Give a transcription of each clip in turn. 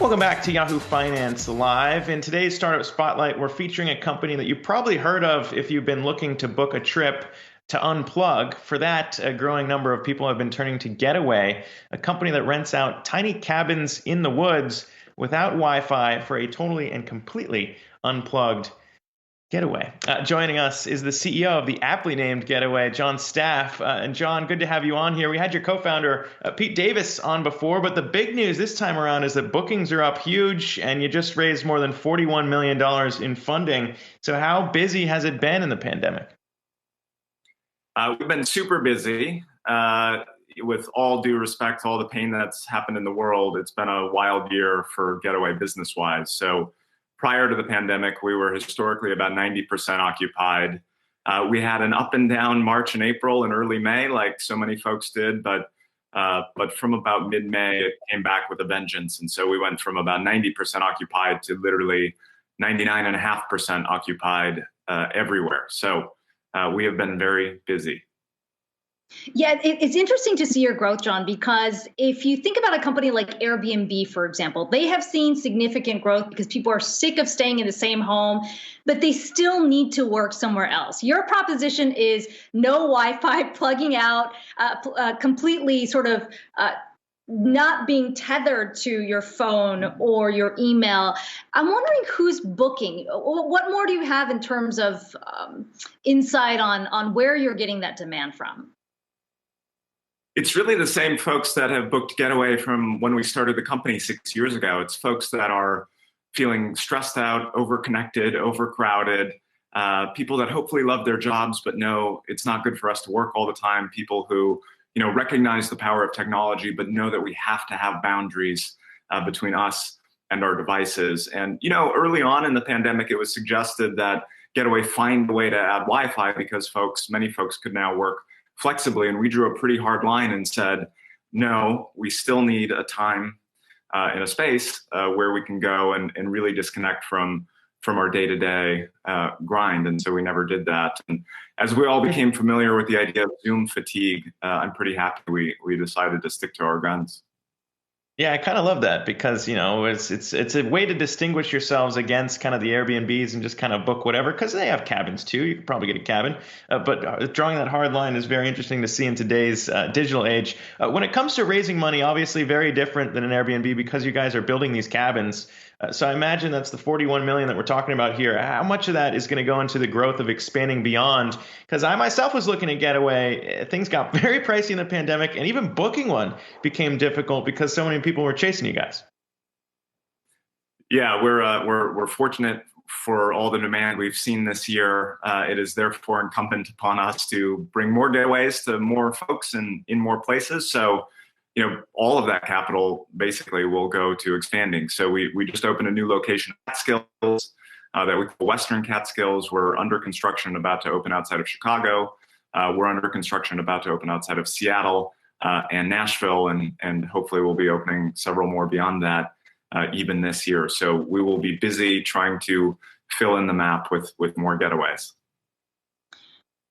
Welcome back to Yahoo Finance Live. In today's Startup Spotlight, we're featuring a company that you've probably heard of if you've been looking to book a trip to unplug. For that, a growing number of people have been turning to Getaway, a company that rents out tiny cabins in the woods without Wi-Fi for a totally and completely unplugged Getaway. Joining us is the CEO of the aptly named Getaway, Jon Staff. And Jon, good to have you on here. We had your co-founder, Pete Davis, on before, but the big news this time around is that bookings are up huge, and you just raised more than $41 million in funding. So how busy has it been in the pandemic? We've been super busy. With all due respect to all the pain that's happened in the world, it's been a wild year for Getaway business-wise. So prior to the pandemic, we were historically about 90% occupied. We had an up and down March and April and early May, like so many folks did, but from about mid-May, it came back with a vengeance. And so we went from about 90% occupied to literally 99.5% occupied everywhere. So we have been very busy. Yeah, it's interesting to see your growth, Jon, because if you think about a company like Airbnb, for example, they have seen significant growth because people are sick of staying in the same home, but they still need to work somewhere else. Your proposition is no Wi-Fi, plugging out, completely sort of not being tethered to your phone or your email. I'm wondering who's booking. What more do you have in terms of insight on where you're getting that demand from? It's really the same folks that have booked Getaway from when we started the company 6 years ago. It's folks that are feeling stressed out, overconnected, overcrowded, people that hopefully love their jobs but know it's not good for us to work all the time, people who recognize the power of technology but know that we have to have boundaries between us and our devices. And early on in the pandemic, it was suggested that Getaway find a way to add Wi-Fi because many folks could now work flexibly, and we drew a pretty hard line and said, no, we still need a time in a space where we can go and really disconnect from our day-to-day grind. And so we never did that. And as we all became familiar with the idea of Zoom fatigue, I'm pretty happy we decided to stick to our guns. Yeah, I kind of love that because, it's a way to distinguish yourselves against kind of the Airbnbs and just kind of book whatever, because they have cabins too. You could probably get a cabin. But drawing that hard line is very interesting to see in today's digital age. When it comes to raising money, obviously very different than an Airbnb because you guys are building these cabins. So I imagine that's the 41 million that we're talking about here. How much of that is going to go into the growth of expanding beyond? Because I myself was looking at Getaway. Things got very pricey in the pandemic, and even booking one became difficult because so many people were chasing you guys. Yeah, we're fortunate for all the demand we've seen this year. It is therefore incumbent upon us to bring more Getaways to more folks and in more places. So all of that capital basically will go to expanding. So we just opened a new location, Catskills, that we call Western Catskills. We're under construction, about to open outside of Chicago. We're under construction, about to open outside of Seattle and Nashville, and hopefully we'll be opening several more beyond that even this year. So we will be busy trying to fill in the map with more Getaways.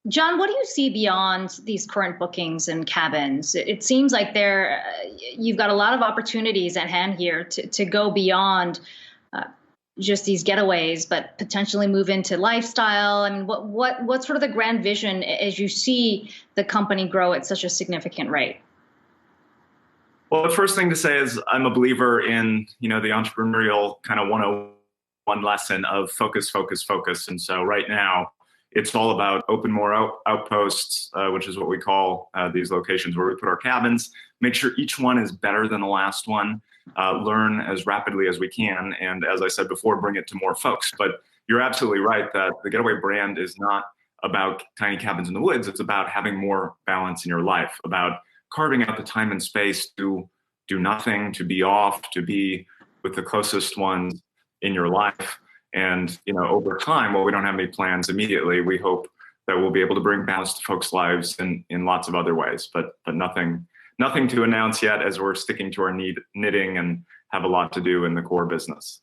Jon, what do you see beyond these current bookings and cabins? It seems like you've got a lot of opportunities at hand here to go beyond just these getaways, but potentially move into lifestyle. I mean, what's sort of the grand vision as you see the company grow at such a significant rate? Well, the first thing to say is I'm a believer in the entrepreneurial kind of 101 lesson of focus, focus, focus. And so right now, it's all about open more outposts, which is what we call these locations where we put our cabins, make sure each one is better than the last one, learn as rapidly as we can, and as I said before, bring it to more folks. But you're absolutely right that the Getaway brand is not about tiny cabins in the woods. It's about having more balance in your life, about carving out the time and space to do nothing, to be off, to be with the closest ones in your life. And over time, while we don't have any plans immediately, we hope that we'll be able to bring balance to folks' lives in lots of other ways. But nothing to announce yet, as we're sticking to our knitting and have a lot to do in the core business.